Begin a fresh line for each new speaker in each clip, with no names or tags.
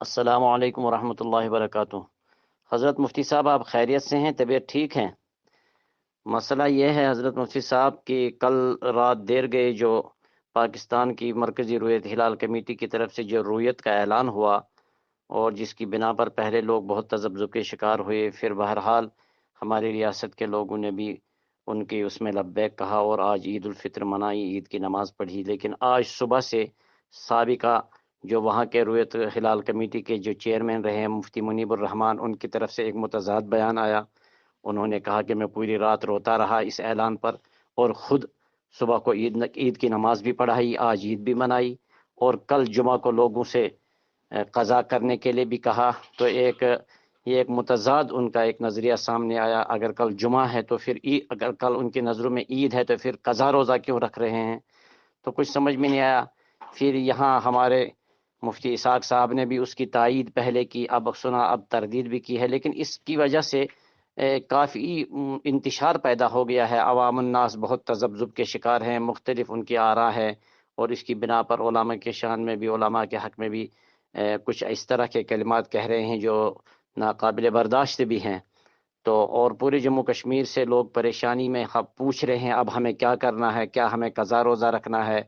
السلام علیکم ورحمۃ اللہ وبرکاتہ۔ حضرت مفتی صاحب، آپ خیریت سے ہیں؟ طبیعت ٹھیک ہے؟ مسئلہ یہ ہے حضرت مفتی صاحب کہ کل رات دیر گئے جو پاکستان کی مرکزی رویت ہلال کمیٹی کی طرف سے جو رویت کا اعلان ہوا، اور جس کی بنا پر پہلے لوگ بہت تذبذب کے شکار ہوئے، پھر بہرحال ہماری ریاست کے لوگوں نے بھی ان کی اس میں لبیک کہا اور آج عید الفطر منائی، عید کی نماز پڑھی۔ لیکن آج صبح سے سابقہ جو وہاں کے رویت ہلال کمیٹی کے جو چیئرمین رہے ہیں مفتی منیب الرحمان، ان کی طرف سے ایک متضاد بیان آیا۔ انہوں نے کہا کہ میں پوری رات روتا رہا اس اعلان پر، اور خود صبح کو عید کی نماز بھی پڑھائی، آج عید بھی منائی، اور کل جمعہ کو لوگوں سے قضا کرنے کے لیے بھی کہا۔ تو یہ ایک متضاد ان کا ایک نظریہ سامنے آیا۔ اگر کل جمعہ ہے تو پھر اگر کل ان کی نظروں میں عید ہے تو پھر قضا روزہ کیوں رکھ رہے ہیں؟ تو کچھ سمجھ میں نہیں آیا۔ پھر یہاں ہمارے مفتی اسحاق صاحب نے بھی اس کی تائید پہلے کی، اب سنا اب تردید بھی کی ہے، لیکن اس کی وجہ سے کافی انتشار پیدا ہو گیا ہے۔ عوام الناس بہت تذبذب کے شکار ہیں، مختلف ان کی آراء ہے، اور اس کی بنا پر علماء کے شان میں بھی، علماء کے حق میں بھی کچھ اس طرح کے کلمات کہہ رہے ہیں جو ناقابل برداشت بھی ہیں۔ تو اور پورے جموں کشمیر سے لوگ پریشانی میں پوچھ رہے ہیں اب ہمیں کیا کرنا ہے، کیا ہمیں قضا روزہ رکھنا ہے؟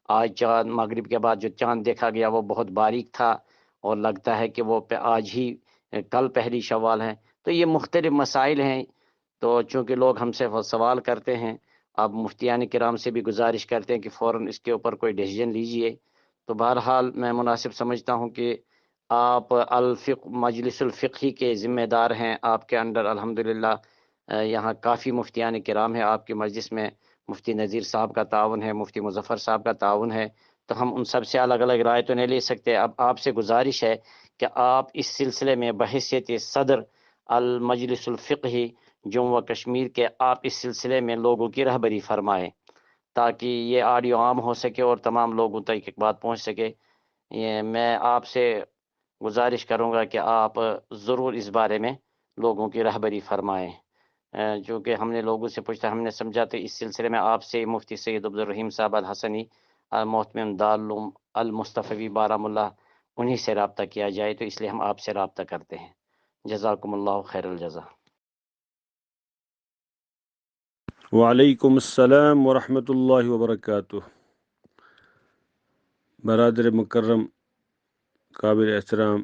آج چاند مغرب کے بعد جو چاند دیکھا گیا وہ بہت باریک تھا، اور لگتا ہے کہ وہ آج ہی کل پہلی شوال ہے۔ تو یہ مختلف مسائل ہیں، تو چونکہ لوگ ہم سے سوال کرتے ہیں، اب مفتیان کرام سے بھی گزارش کرتے ہیں کہ فوراً اس کے اوپر کوئی ڈیسیجن لیجئے۔ تو بہرحال میں مناسب سمجھتا ہوں کہ آپ مجلس الفقہی کے ذمہ دار ہیں، آپ کے انڈر الحمدللہ یہاں کافی مفتیان کرام ہیں، آپ کی مجلس میں مفتی نذیر صاحب کا تعاون ہے، مفتی مظفر صاحب کا تعاون ہے، تو ہم ان سب سے الگ الگ رائے تو نہیں لے سکتے۔ اب آپ سے گزارش ہے کہ آپ اس سلسلے میں بحیثیت صدر المجلس الفقہی جموں و کشمیر کے، آپ اس سلسلے میں لوگوں کی رہبری فرمائیں تاکہ یہ آڈیو عام ہو سکے اور تمام لوگوں تک ایک بات پہنچ سکے۔ یہ میں آپ سے گزارش کروں گا کہ آپ ضرور اس بارے میں لوگوں کی رہبری فرمائیں۔ جو کہ ہم نے لوگوں سے پوچھا، ہم نے سمجھا تو اس سلسلے میں آپ سے مفتی سید عبدالرحیم صاحب الحسنی محتمم دارالعلوم المصطفی بارہمولہ، انہی سے رابطہ کیا جائے، تو اس لیے ہم آپ سے رابطہ کرتے ہیں۔ جزاکم اللہ خیر الجزا۔
وعلیکم السلام ورحمۃ اللہ وبرکاتہ۔ برادر مکرم قابل احترام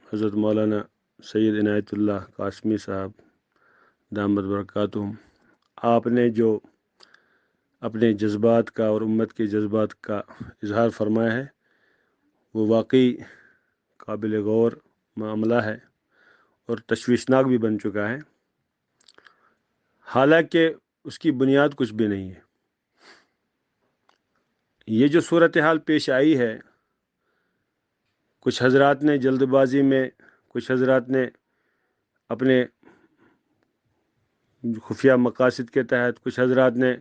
حضرت مولانا سید عنایت اللہ قاسمی صاحب دامت برکاتہم، آپ نے جو اپنے جذبات کا اور امت کے جذبات کا اظہار فرمایا ہے وہ واقعی قابل غور معاملہ ہے اور تشویشناک بھی بن چکا ہے، حالانکہ اس کی بنیاد کچھ بھی نہیں ہے۔ یہ جو صورتحال پیش آئی ہے، کچھ حضرات نے جلد بازی میں، کچھ حضرات نے اپنے خفیہ مقاصد کے تحت، کچھ حضرات نے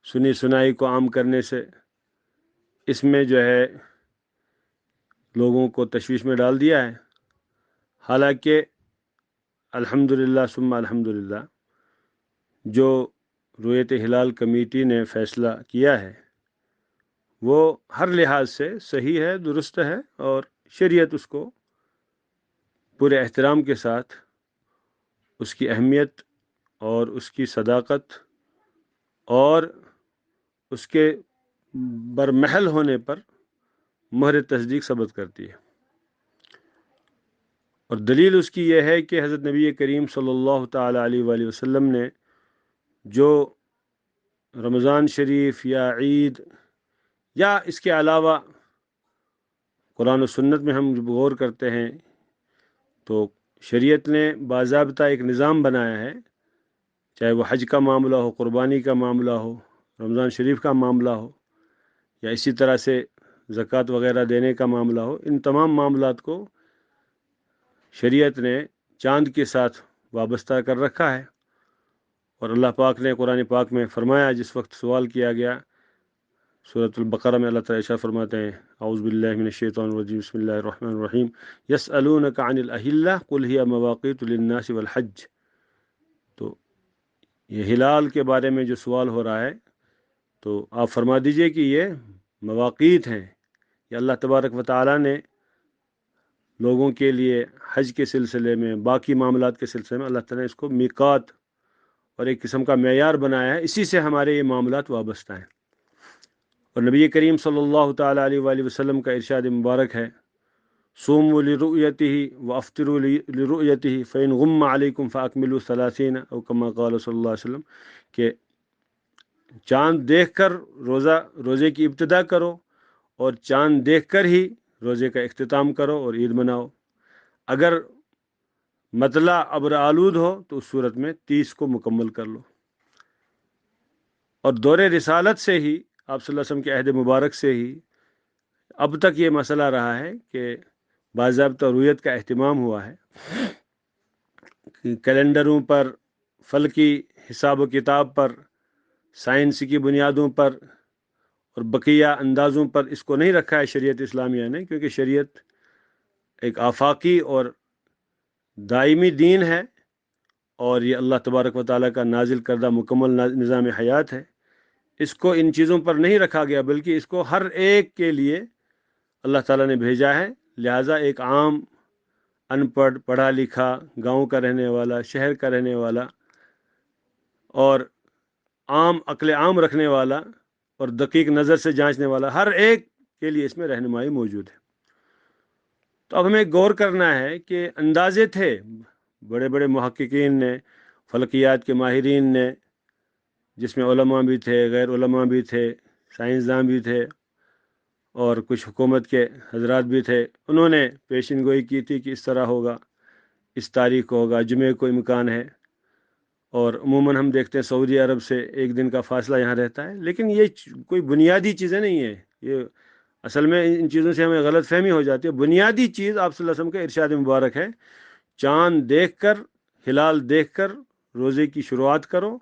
سنی سنائی کو عام کرنے سے اس میں جو ہے لوگوں کو تشویش میں ڈال دیا ہے۔ حالانکہ الحمدللہ ثم الحمدللہ جو رویت ہلال کمیٹی نے فیصلہ کیا ہے وہ ہر لحاظ سے صحیح ہے، درست ہے، اور شریعت اس کو پورے احترام کے ساتھ اس کی اہمیت اور اس کی صداقت اور اس کے برمحل ہونے پر مہر تصدیق ثبت کرتی ہے، اور دلیل اس کی یہ ہے کہ حضرت نبی کریم صلی اللہ تعالیٰ علیہ وآلہ وسلم نے جو رمضان شریف یا عید یا اس کے علاوہ قرآن و سنت میں ہم جب غور کرتے ہیں تو شریعت نے باضابطہ ایک نظام بنایا ہے، چاہے وہ حج کا معاملہ ہو، قربانی کا معاملہ ہو، رمضان شریف کا معاملہ ہو، یا اسی طرح سے زکوٰۃ وغیرہ دینے کا معاملہ ہو، ان تمام معاملات کو شریعت نے چاند کے ساتھ وابستہ کر رکھا ہے۔ اور اللہ پاک نے قرآن پاک میں فرمایا، جس وقت سوال کیا گیا سورۃ البقرہ میں، اللہ تعالیٰ ارشاد فرماتے ہیں، اعوذ باللہ من الشیطان الرجیم، بسم اللہ الرحمن الرحیم، یسألونک عن الاہلہ قل ہی مواقیت للناس والحج۔ تو یہ ہلال کے بارے میں جو سوال ہو رہا ہے تو آپ فرما دیجئے کہ یہ مواقیت ہیں، یہ اللہ تبارک و تعالیٰ نے لوگوں کے لیے حج کے سلسلے میں، باقی معاملات کے سلسلے میں اللہ تعالیٰ نے اس کو میقات اور ایک قسم کا معیار بنایا ہے، اسی سے ہمارے یہ معاملات وابستہ ہیں۔ اور نبی کریم صلی اللہ تعالیٰ علیہ وآلہ وسلم کا ارشاد مبارک ہے، صوموا لرؤيته وافطروا لرؤيته فإن غم عليكم فأكملوا 30 او كما قال صلی اللہ علیہ وسلم، کہ چاند دیکھ کر روزے کی ابتدا کرو اور چاند دیکھ کر ہی روزے کا اختتام کرو اور عید مناؤ۔ اگر مطلع ابر آلود ہو تو اس صورت میں 30 کو مکمل کر لو۔ اور دور رسالت سے ہی، آپ صلی اللہ علیہ وسلم کے عہد مبارک سے ہی اب تک یہ مسئلہ رہا ہے کہ باضابطہ رویت کا اہتمام ہوا ہے، کہ کیلنڈروں پر، فلکی حساب و کتاب پر، سائنس کی بنیادوں پر اور بقیہ اندازوں پر اس کو نہیں رکھا ہے شریعت اسلامیہ نے، کیونکہ شریعت ایک آفاقی اور دائمی دین ہے، اور یہ اللہ تبارک و تعالیٰ کا نازل کردہ مکمل نظام حیات ہے۔ اس کو ان چیزوں پر نہیں رکھا گیا، بلکہ اس کو ہر ایک کے لیے اللہ تعالیٰ نے بھیجا ہے۔ لہٰذا ایک عام ان پڑھ، پڑھا لکھا، گاؤں کا رہنے والا، شہر کا رہنے والا اور عام عقل عام رکھنے والا اور دقیق نظر سے جانچنے والا، ہر ایک کے لیے اس میں رہنمائی موجود ہے۔ تو اب ہمیں غور کرنا ہے کہ اندازے تھے بڑے بڑے محققین نے، فلکیات کے ماہرین نے، جس میں علماء بھی تھے، غیر علماء بھی تھے، سائنسداں بھی تھے اور کچھ حکومت کے حضرات بھی تھے۔ انہوں نے پیشین گوئی کی تھی کہ اس طرح ہوگا، اس تاریخ کو ہوگا، جمعے کو امکان ہے، اور عموماً ہم دیکھتے ہیں سعودی عرب سے ایک دن کا فاصلہ یہاں رہتا ہے۔ لیکن یہ کوئی بنیادی چیزیں نہیں ہیں، یہ اصل میں ان چیزوں سے ہمیں غلط فہمی ہو جاتی ہے۔ بنیادی چیز آپ صلی اللہ علیہ وسلم کا ارشاد مبارک ہے، چاند دیکھ کر، ہلال دیکھ کر روزے کی شروعات کرو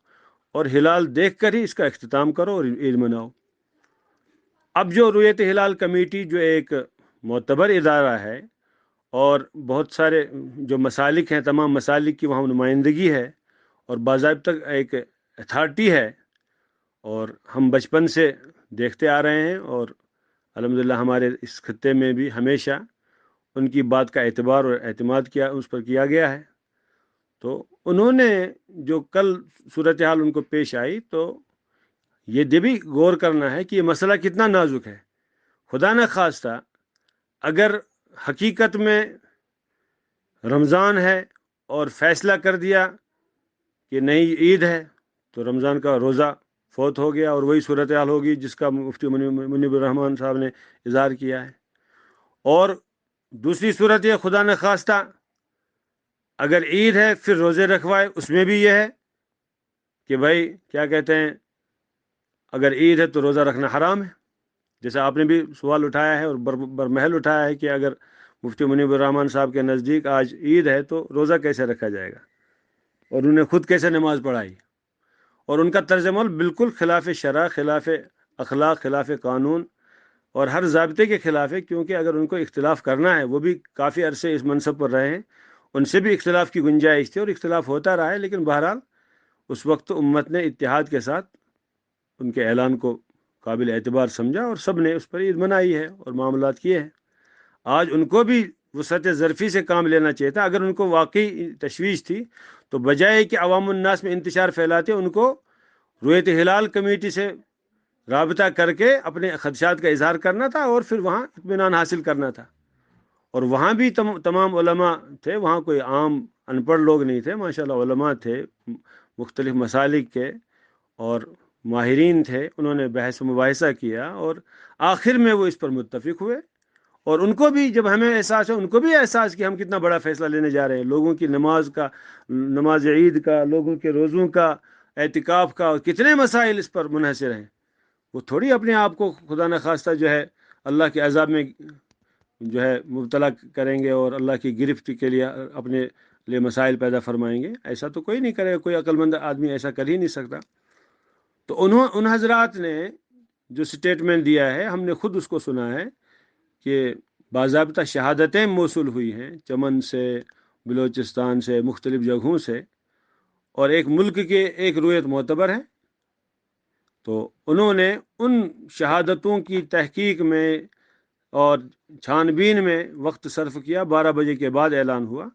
اور ہلال دیکھ کر ہی اس کا اختتام کرو اور عید مناؤ۔ اب جو رویت ہلال کمیٹی جو ایک معتبر ادارہ ہے اور بہت سارے جو مسالک ہیں، تمام مسالک کی وہاں نمائندگی ہے اور باضابطہ ایک اتھارٹی ہے، اور ہم بچپن سے دیکھتے آ رہے ہیں، اور الحمدللہ ہمارے اس خطے میں بھی ہمیشہ ان کی بات کا اعتبار اور اعتماد کیا، اس پر کیا گیا ہے۔ تو انہوں نے جو کل صورتحال ان کو پیش آئی، تو یہ بھی غور کرنا ہے کہ یہ مسئلہ کتنا نازک ہے۔ خدا نہ خواستہ اگر حقیقت میں رمضان ہے اور فیصلہ کر دیا کہ نہیں عید ہے، تو رمضان کا روزہ فوت ہو گیا اور وہی صورتحال ہوگی جس کا مفتی منیب الرحمان صاحب نے اظہار کیا ہے۔ اور دوسری صورت یہ، خدا نہ خواستہ اگر عید ہے پھر روزے رکھوائے، اس میں بھی یہ ہے کہ بھائی کیا کہتے ہیں، اگر عید ہے تو روزہ رکھنا حرام ہے۔ جیسا آپ نے بھی سوال اٹھایا ہے اور برمحل اٹھایا ہے کہ اگر مفتی منیب الرحمان صاحب کے نزدیک آج عید ہے تو روزہ کیسے رکھا جائے گا، اور انہوں نے خود کیسے نماز پڑھائی، اور ان کا طرز عمل بالکل خلاف شرع، خلاف اخلاق، خلاف قانون اور ہر ضابطے کے خلاف ہے۔ کیونکہ اگر ان کو اختلاف کرنا ہے، وہ بھی کافی عرصے اس منصب پر رہے ہیں، ان سے بھی اختلاف کی گنجائش تھی اور اختلاف ہوتا رہا ہے، لیکن بہرحال اس وقت امت نے اتحاد کے ساتھ ان کے اعلان کو قابل اعتبار سمجھا اور سب نے اس پر عید منائی ہے اور معاملات کیے ہیں۔ آج ان کو بھی وسعت ظرفی سے کام لینا چاہیے تھا۔ اگر ان کو واقعی تشویش تھی تو بجائے کہ عوام الناس میں انتشار پھیلاتے، ان کو رویت ہلال کمیٹی سے رابطہ کر کے اپنے خدشات کا اظہار کرنا تھا اور پھر وہاں اطمینان حاصل کرنا تھا۔ اور وہاں بھی تمام علماء تھے، وہاں کوئی عام ان پڑھ لوگ نہیں تھے، ماشاءاللہ علماء تھے، مختلف مسالک کے اور ماہرین تھے۔ انہوں نے بحث و مباحثہ کیا اور آخر میں وہ اس پر متفق ہوئے، اور ان کو بھی جب ہمیں احساس ہے، ان کو بھی احساس کہ ہم کتنا بڑا فیصلہ لینے جا رہے ہیں، لوگوں کی نماز کا، نماز عید کا، لوگوں کے روزوں کا، اعتکاف کا، اور کتنے مسائل اس پر منحصر ہیں۔ وہ تھوڑی اپنے آپ کو خدا نہ خواستہ جو ہے اللہ کے عذاب میں جو ہے مبتلا کریں گے اور اللہ کی گرفت کے لیے اپنے لیے مسائل پیدا فرمائیں گے۔ ایسا تو کوئی نہیں کرے گا، کوئی عقل مند آدمی ایسا کر ہی نہیں سکتا۔ تو ان حضرات نے جو سٹیٹمنٹ دیا ہے، ہم نے خود اس کو سنا ہے کہ باضابطہ شہادتیں موصول ہوئی ہیں چمن سے، بلوچستان سے، مختلف جگہوں سے، اور ایک ملک کے ایک رویت معتبر ہے۔ تو انہوں نے ان شہادتوں کی تحقیق میں اور چھان بین میں وقت صرف کیا، 12 بجے کے بعد اعلان ہوا،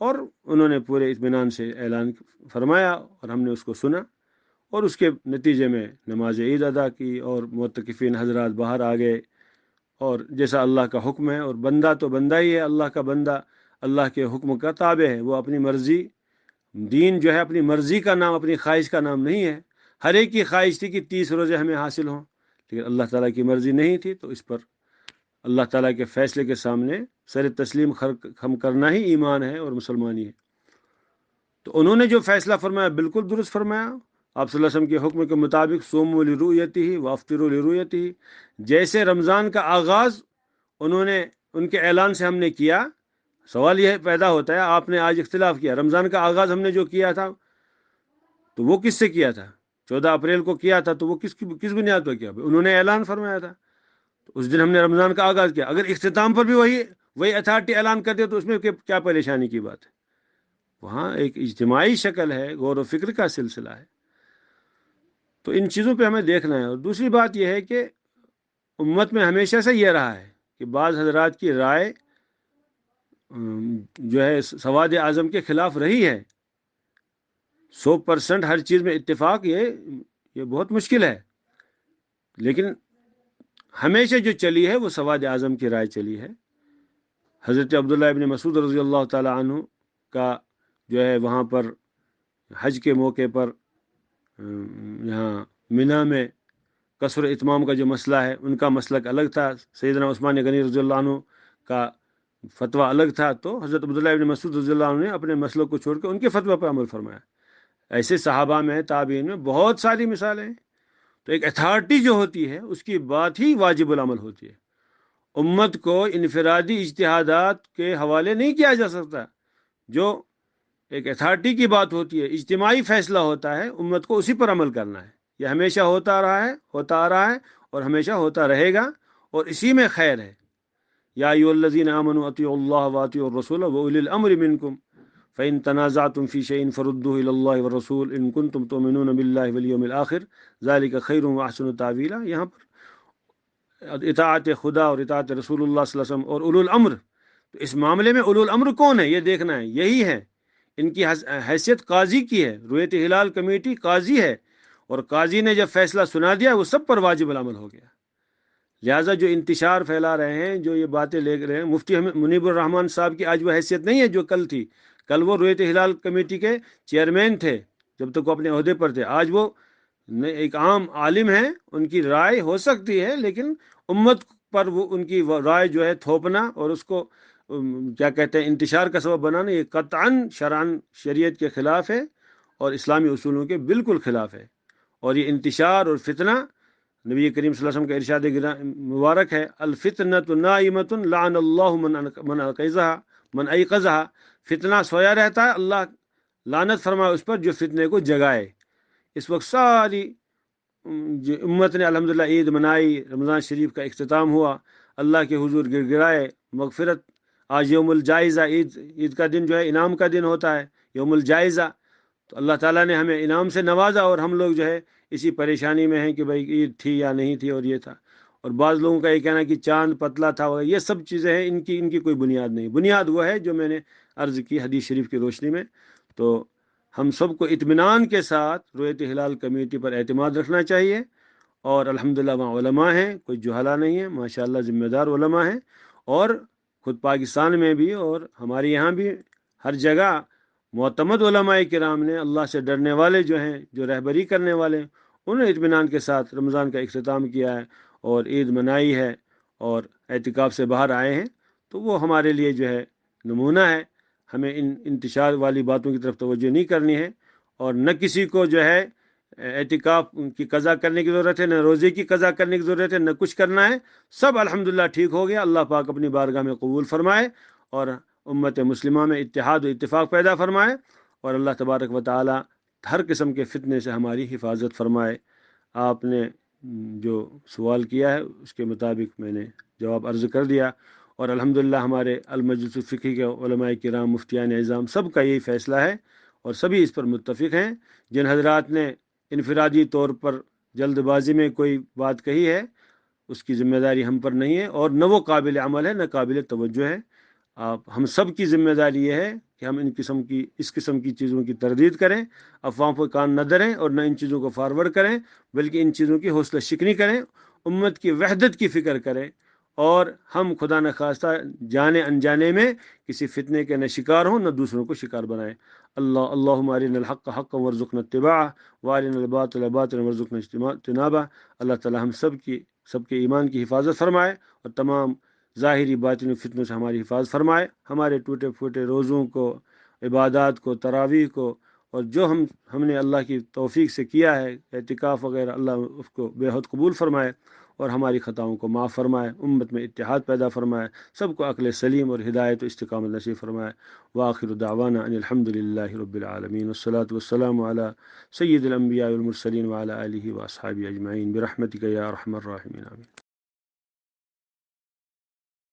اور انہوں نے پورے اطمینان سے اعلان فرمایا اور ہم نے اس کو سنا، اور اس کے نتیجے میں نماز عید ادا کی اور معتکفین حضرات باہر آ گئے، اور جیسا اللہ کا حکم ہے، اور بندہ تو بندہ ہی ہے، اللہ کا بندہ اللہ کے حکم کا تابع ہے، وہ اپنی مرضی، دین جو ہے اپنی مرضی کا نام، اپنی خواہش کا نام نہیں ہے۔ ہر ایک کی خواہش تھی کہ 30 روزے ہمیں حاصل ہوں، لیکن اللہ تعالیٰ کی مرضی نہیں تھی، تو اس پر اللہ تعالیٰ کے فیصلے کے سامنے سر تسلیم خم کرنا ہی ایمان ہے اور مسلمانی ہے۔ تو انہوں نے جو فیصلہ فرمایا بالکل درست فرمایا۔ آپ صلی اللہ علیہ وسلم کے حکم کے مطابق صوموا لرؤیتہ وافطروا لرؤیتہ، جیسے رمضان کا آغاز انہوں نے ان کے اعلان سے ہم نے کیا، سوال یہ پیدا ہوتا ہے آپ نے آج اختلاف کیا، رمضان کا آغاز ہم نے جو کیا تھا تو وہ کس سے کیا تھا؟ 14 اپریل کو کیا تھا، تو وہ کس بنیاد پر کیا؟ انہوں نے اعلان فرمایا تھا، تو اس دن ہم نے رمضان کا آغاز کیا۔ اگر اختتام پر بھی وہی اتھارٹی اعلان کر دے تو اس میں کیا پریشانی کی بات ہے؟ وہاں ایک اجتماعی شکل ہے، غور و فکر کا سلسلہ ہے، تو ان چیزوں پہ ہمیں دیکھنا ہے۔ اور دوسری بات یہ ہے کہ امت میں ہمیشہ سے یہ رہا ہے کہ بعض حضرات کی رائے جو ہے سواد اعظم کے خلاف رہی ہے۔ 100% ہر چیز میں اتفاق یہ بہت مشکل ہے، لیکن ہمیشہ جو چلی ہے وہ سواد اعظم کی رائے چلی ہے۔ حضرت عبداللہ ابن مسعود رضی اللہ تعالی عنہ کا جو ہے وہاں پر حج کے موقع پر یہاں مینا میں قصر اتمام کا جو مسئلہ ہے، ان کا مسلک الگ تھا، سیدنا عثمان غنی رضی اللہ عنہ کا فتویٰ الگ تھا، تو حضرت عبداللہ ابن مسعود رضی اللہ عنہ نے اپنے مسلک کو چھوڑ کے ان کے فتویٰ پر عمل فرمایا۔ ایسے صحابہ میں، تابعین میں بہت ساری مثالیں ہیں۔ تو ایک اتھارٹی جو ہوتی ہے اس کی بات ہی واجب العمل ہوتی ہے، امت کو انفرادی اجتہادات کے حوالے نہیں کیا جا سکتا۔ جو ایک اتھارٹی کی بات ہوتی ہے، اجتماعی فیصلہ ہوتا ہے، امت کو اسی پر عمل کرنا ہے۔ یہ ہمیشہ ہوتا آ رہا ہے اور ہمیشہ ہوتا رہے گا، اور اسی میں خیر ہے۔ یا ایھا الذین آمنوا اطیعوا اللہ واطیعوا الرسول واولی الامر منکم فإن تنازعتم في شيء فردوه إلى الله والرسول إن كنتم تؤمنون بالله واليوم الآخر ذلك خير وأحسن تأویلا۔ یہاں پر اطاعت خدا اور اطاعت رسول اللہ صلی اللہ علیہ وسلم اور اولو الامر، تو اس معاملے میں اولو الامر کون ہے یہ دیکھنا ہے، یہی ہے۔ ان کی حیثیت قاضی کی ہے، رؤیت ہلال کمیٹی قاضی ہے، اور قاضی نے جب فیصلہ سنا دیا وہ سب پر واجب العمل ہو گیا۔ لہٰذا جو انتشار پھیلا رہے ہیں، جو یہ باتیں لے رہے ہیں، مفتی منیب الرحمان صاحب کی آج وہ حیثیت نہیں ہے جو کل تھی۔ کل وہ رؤیت ہلال کمیٹی کے چیئرمین تھے جب تک وہ اپنے عہدے پر تھے، آج وہ ایک عام عالم ہیں، ان کی رائے ہو سکتی ہے، لیکن امت پر وہ ان کی رائے جو ہے تھوپنا اور اس کو کیا کہتے ہیں انتشار کا سبب بنانا، یہ قطعاً شرعاً شریعت کے خلاف ہے اور اسلامی اصولوں کے بالکل خلاف ہے۔ اور یہ انتشار اور فتنہ، نبی کریم صلی اللہ علیہ وسلم کا ارشاد مبارک ہے، الفتنۃ نائمۃ لعن اللہ من ایقظھا، فتنہ سویا رہتا ہے، اللہ لعنت فرمائے اس پر جو فتنے کو جگائے۔ اس وقت ساری امت نے الحمدللہ عید منائی، رمضان شریف کا اختتام ہوا، اللہ کے حضور گر گرائے مغفرت۔ آج یوم الجائزہ، عید کا دن جو ہے انعام کا دن ہوتا ہے، یوم الجائزہ، تو اللہ تعالیٰ نے ہمیں انعام سے نوازا، اور ہم لوگ جو ہے اسی پریشانی میں ہیں کہ بھائی عید تھی یا نہیں تھی، اور یہ تھا۔ اور بعض لوگوں کا یہ کہنا کہ چاند پتلا تھا، یہ سب چیزیں ہیں، ان کی کوئی بنیاد نہیں۔ بنیاد وہ ہے جو میں نے عرض کی حدیث شریف کی روشنی میں۔ تو ہم سب کو اطمینان کے ساتھ رؤیت ہلال کمیٹی پر اعتماد رکھنا چاہیے، اور الحمدللہ وہاں علماء ہیں، کوئی جہلا نہیں ہے، ماشاءاللہ ذمہ دار علماء ہیں، اور خود پاکستان میں بھی اور ہمارے یہاں بھی ہر جگہ معتمد علماء کرام نے، اللہ سے ڈرنے والے جو ہیں، جو رہبری کرنے والے ہیں، انہوں نے اطمینان کے ساتھ رمضان کا اختتام کیا ہے اور عید منائی ہے اور اعتکاف سے باہر آئے ہیں۔ تو وہ ہمارے لیے جو ہے نمونہ ہے۔ ہمیں ان انتشار والی باتوں کی طرف توجہ نہیں کرنی ہے، اور نہ کسی کو جو ہے اعتکاف کی قضا کرنے کی ضرورت ہے، نہ روزے کی قضا کرنے کی ضرورت ہے، نہ کچھ کرنا ہے۔ سب الحمدللہ ٹھیک ہو گیا۔ اللہ پاک اپنی بارگاہ میں قبول فرمائے اور امت مسلمہ میں اتحاد و اتفاق پیدا فرمائے، اور اللہ تبارک و تعالی ہر قسم کے فتنے سے ہماری حفاظت فرمائے۔ آپ نے جو سوال کیا ہے اس کے مطابق میں نے جواب عرض کر دیا، اور الحمدللہ ہمارے المجلس الفقہی کے علماء کرام، مفتیان اعظام، سب کا یہی فیصلہ ہے اور سبھی اس پر متفق ہیں۔ جن حضرات نے انفرادی طور پر جلد بازی میں کوئی بات کہی ہے، اس کی ذمہ داری ہم پر نہیں ہے، اور نہ وہ قابل عمل ہے نہ قابل توجہ ہے۔ ہم سب کی ذمہ داری یہ ہے کہ ہم اس قسم کی چیزوں کی تردید کریں، افواہوں پر کان نہ دھریں اور نہ ان چیزوں کو فارورڈ کریں، بلکہ ان چیزوں کی حوصلہ شکنی کریں، امت کی وحدت کی فکر کریں، اور ہم خدا نخواستہ جانے انجانے میں کسی فتنے کے نہ شکار ہوں نہ دوسروں کو شکار بنائیں۔ اللہم ارنا الحق حقا وارزقنا اتباعہ وارنا الباطل باطلا وارزقنا اجتنابہ۔ اللہ تعالی ہم سب کے ایمان کی حفاظت فرمائے، اور تمام ظاہری باطنی فتنوں سے ہماری حفاظت فرمائے، ہمارے ٹوٹے پھوٹے روزوں کو، عبادات کو، تراویح کو، اور جو ہم نے اللہ کی توفیق سے کیا ہے اعتکاف وغیرہ، اللہ اس کو بے حد قبول فرمائے، اور ہماری خطاؤں کو معاف فرمائے، امت میں اتحاد پیدا فرمائے، سب کو عقل سلیم اور ہدایت و استقامت نصیب فرمائے۔ وآخر دعوانا ان الحمد للہ رب العالمین، والصلاة والسلام علی سید الانبیاء والمرسلین وعلی آلہ واصحابہ اجمعین برحمتک یا ارحم الراحمین، آمین۔